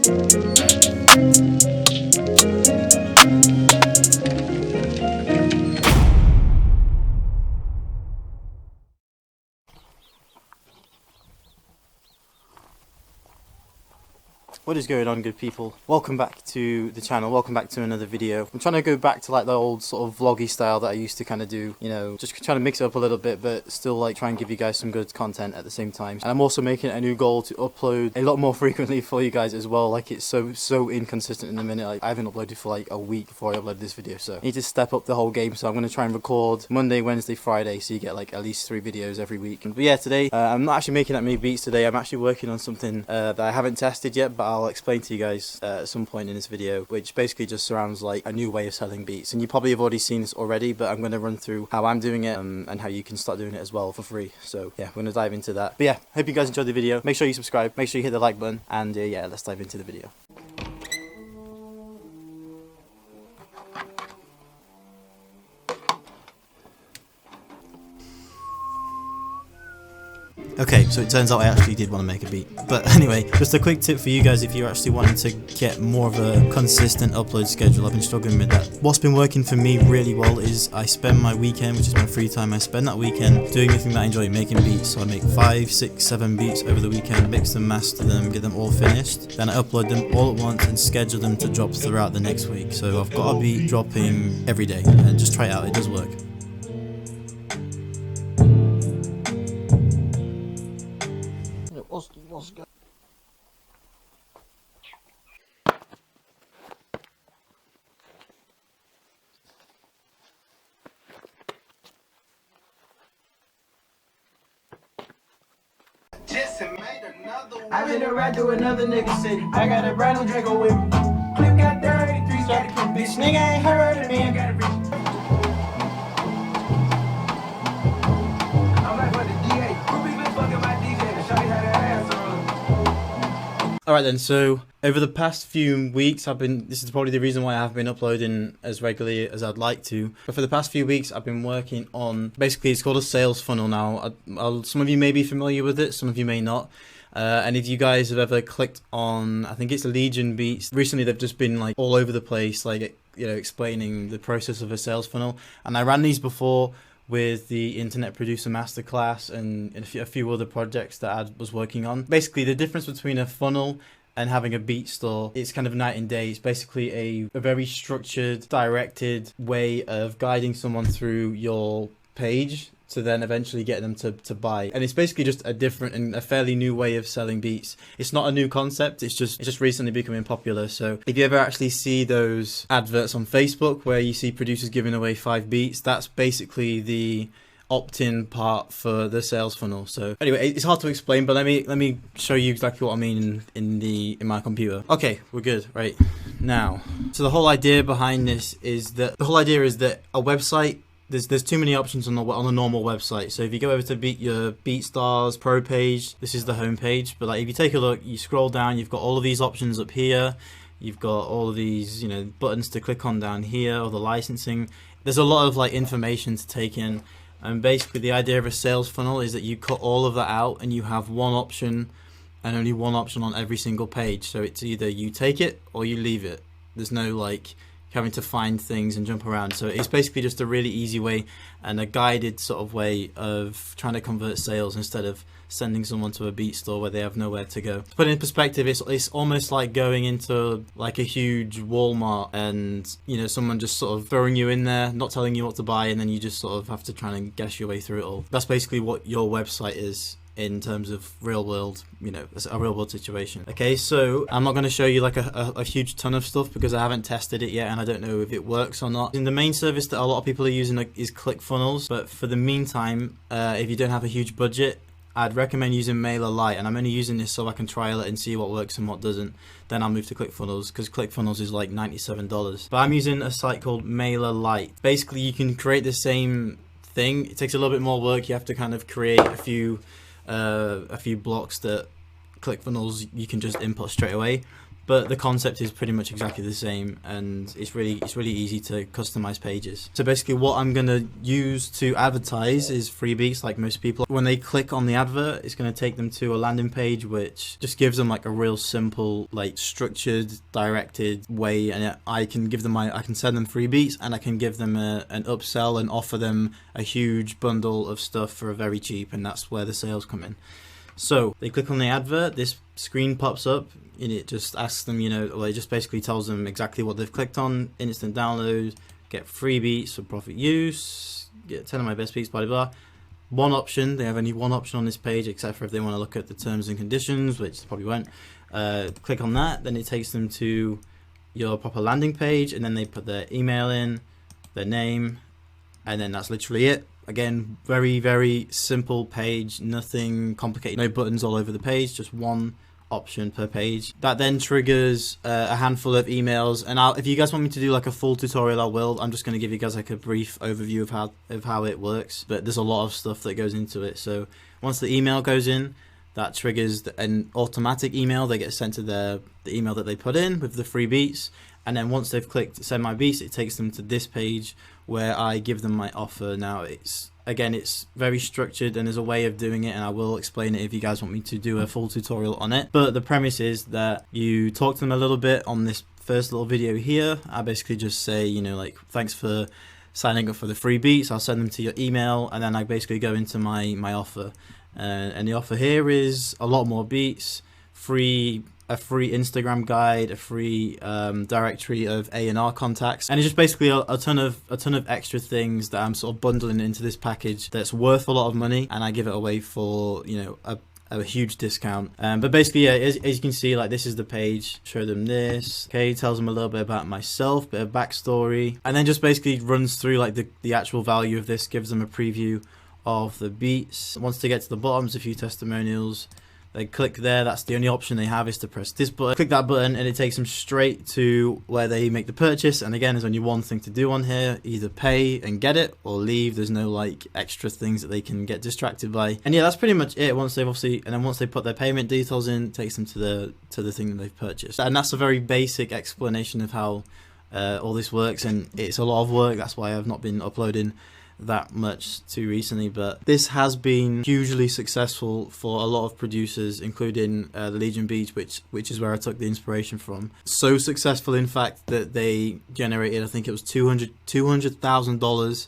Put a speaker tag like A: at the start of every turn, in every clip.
A: What is going on, good people? Welcome back to the channel, welcome back to another video. I'm trying to go back to like the old sort of vloggy style that I used to kind of do, you know, just trying to mix it up a little bit, but still like try and give you guys some good content at the same time. And I'm also making a new goal to upload a lot more frequently for you guys as well. Like, it's so inconsistent in the minute. Like, I haven't uploaded for like a week before I upload this video, so I need to step up the whole game. So I'm going to try and record Monday, Wednesday, Friday, so you get like at least 3 videos every week. But yeah, today I'm not actually making that many beats today. I'm actually working on something that I haven't tested yet, but I'll explain to you guys at some point in this video, which basically just surrounds like a new way of selling beats. And you probably have already seen this already, but I'm going to run through how I'm doing it and how you can start doing it as well for free. So yeah, we're going to dive into that. But yeah, hope you guys enjoyed the video. Make sure you subscribe, make sure you hit the like button, and yeah, let's dive into the video. Okay, so it turns out I actually did want to make a beat. But anyway, just a quick tip for you guys if you're actually wanting to get more of a consistent upload schedule. I've been struggling with that. What's been working for me really well is I spend my weekend, which is my free time, I spend that weekend doing the thing that I enjoy, making beats. So I make 5, 6, 7 beats over the weekend, mix them, master them, get them all finished. Then I upload them all at once and schedule them to drop throughout the next week. So I've got a beat dropping every day, and just try it out, it does work.
B: What's good?
C: I've been a ride to another nigga city. I got a brand new Draco with me. Clip got 33, started clip. Bitch, nigga ain't heard of me. I got a reach. I'm like for the DA. Ruby been fucking my DJ to show you how to ass run.
A: Alright then, so over the past few weeks this is probably the reason why I haven't been uploading as regularly as I'd like to, but for the past few weeks I've been working on, basically it's called a sales funnel now. Some of you may be familiar with it, some of you may not. And if you guys have ever clicked on, I think it's Legion Beats, recently they've just been like all over the place, like, you know, explaining the process of a sales funnel. And I ran these before with the Internet Producer Masterclass and a few other projects that I was working on. Basically, the difference between a funnel and having a beat store, it's kind of night and day. It's basically a very structured, directed way of guiding someone through your page to then eventually get them to buy. And it's basically just a different and a fairly new way of selling beats. It's not a new concept, it's just recently becoming popular. So if you ever actually see those adverts on Facebook where you see producers giving away 5 beats, that's basically the opt-in part for the sales funnel. So anyway, it's hard to explain, but let me show you exactly what I mean in my computer. Okay, we're good right now. So the whole idea behind this is that a website, there's too many options on a normal website. So if you go over to your BeatStars Pro page, this is the home page. But like if you take a look, you scroll down, you've got all of these options up here. You've got all of these, you know, buttons to click on down here, or the licensing. There's a lot of like information to take in. And basically the idea of a sales funnel is that you cut all of that out and you have one option and only one option on every single page. So it's either you take it or you leave it. There's no like having to find things and jump around. So it's basically just a really easy way and a guided sort of way of trying to convert sales instead of sending someone to a beat store where they have nowhere to go. To put it in perspective, it's almost like going into like a huge Walmart and, you know, someone just sort of throwing you in there, not telling you what to buy, and then you just sort of have to try and guess your way through it all. That's basically what your website is in terms of real world, you know, a real world situation. Okay, so I'm not going to show you like a huge ton of stuff because I haven't tested it yet and I don't know if it works or not. And the main service that a lot of people are using is ClickFunnels, but for the meantime, if you don't have a huge budget, I'd recommend using MailerLite, and I'm only using this so I can trial it and see what works and what doesn't. Then I'll move to ClickFunnels because ClickFunnels is like $97. But I'm using a site called MailerLite. Basically, you can create the same thing. It takes a little bit more work. You have to kind of create a few blocks that ClickFunnels you can just input straight away. but the concept is pretty much exactly the same, and it's really easy to customize pages. So basically what I'm gonna use to advertise is Freebeats, like most people. When they click on the advert, it's gonna take them to a landing page which just gives them like a real simple, like structured, directed way, and I can give them I can send them Freebeats, and I can give them an upsell and offer them a huge bundle of stuff for very cheap, and that's where the sales come in. So they click on the advert, this screen pops up, and it just asks them, well, it just basically tells them exactly what they've clicked on: instant download, get Freebeats for profit use, get 10 of my best beats, blah blah blah. One option, they have only one option on this page, except for if they want to look at the terms and conditions, which they probably won't. Click on that, then it takes them to your proper landing page, and then they put their email in, their name, and then that's literally it. Again, very simple page, nothing complicated, no buttons all over the page, just one option per page. That then triggers a handful of emails, and if you guys want me to do like a full tutorial, I will. I'm just going to give you guys like a brief overview of how it works, but there's a lot of stuff that goes into it. So once the email goes in, that triggers an automatic email. They get sent to the email that they put in with the free beats, and then once they've clicked send my beats, it takes them to this page where I give them my offer. Now it's very structured, and there's a way of doing it, and I will explain it if you guys want me to do a full tutorial on it. But the premise is that you talk to them a little bit on this first little video here. I basically just say, like, thanks for signing up for the free beats. I'll send them to your email, and then I basically go into my offer. And the offer here is a lot more beats, a free Instagram guide, a free directory of A&R contacts, and it's just basically a ton of extra things that I'm sort of bundling into this package that's worth a lot of money, and I give it away for a huge discount. But basically, yeah, as you can see, like, this is the page. Show them this. Okay, tells them a little bit about myself, bit of backstory, and then just basically runs through like the actual value of this, gives them a preview of the beats. Once they get to the bottom, there's a few testimonials. They click there, that's the only option they have, is to press this button. Click that button and it takes them straight to where they make the purchase. And again, there's only one thing to do on here: either pay and get it, or leave. There's no like extra things that they can get distracted by. And yeah, that's pretty much it. Once they put their payment details in, it takes them to the thing that they've purchased. And that's a very basic explanation of how all this works, and it's a lot of work. That's why I've not been uploading that much too recently, but this has been hugely successful for a lot of producers, including the Legion Beats, which is where I took the inspiration from. So successful, in fact, that they generated, I think it was $200,000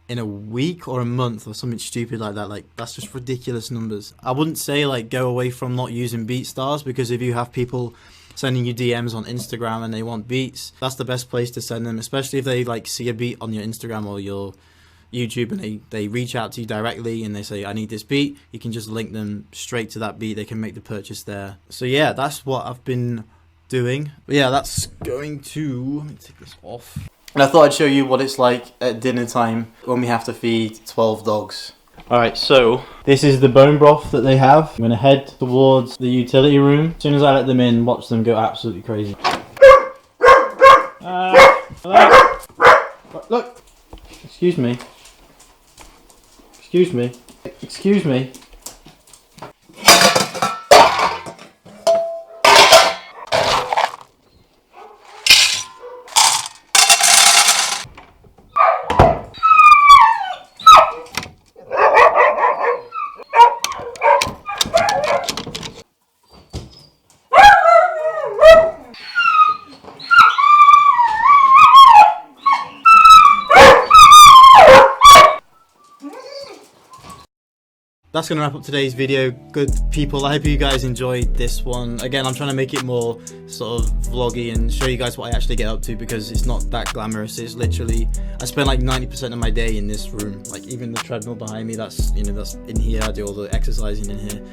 A: in a week or a month or something stupid like that. Like, that's just ridiculous numbers. I wouldn't say like go away from not using BeatStars, because if you have people sending you DMs on Instagram and they want beats, that's the best place to send them, especially if they like see a beat on your Instagram or your YouTube and they reach out to you directly and they say, I need this beat. You can just link them straight to that beat. They can make the purchase there. So yeah, that's what I've been doing. But yeah, that's going to, let me take this off. And I thought I'd show you what it's like at dinner time when we have to feed 12 dogs. Alright, so this is the bone broth that they have. I'm going to head towards the utility room. As soon as I let them in, watch them go absolutely crazy. Hello? Look! Excuse me. Excuse me. Excuse me. That's going to wrap up today's video. Good people, I hope you guys enjoyed this one. Again, I'm trying to make it more sort of vloggy and show you guys what I actually get up to, because it's not that glamorous. It's literally, I spend like 90% of my day in this room. Like, even the treadmill behind me, that's in here. I do all the exercising in here.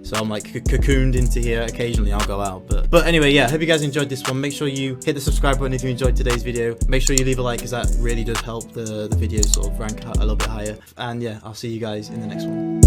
A: So I'm like cocooned into here. Occasionally I'll go out, but anyway, yeah, I hope you guys enjoyed this one. Make sure you hit the subscribe button if you enjoyed today's video. Make sure you leave a like, because that really does help the video sort of rank a little bit higher. And yeah, I'll see you guys in the next one.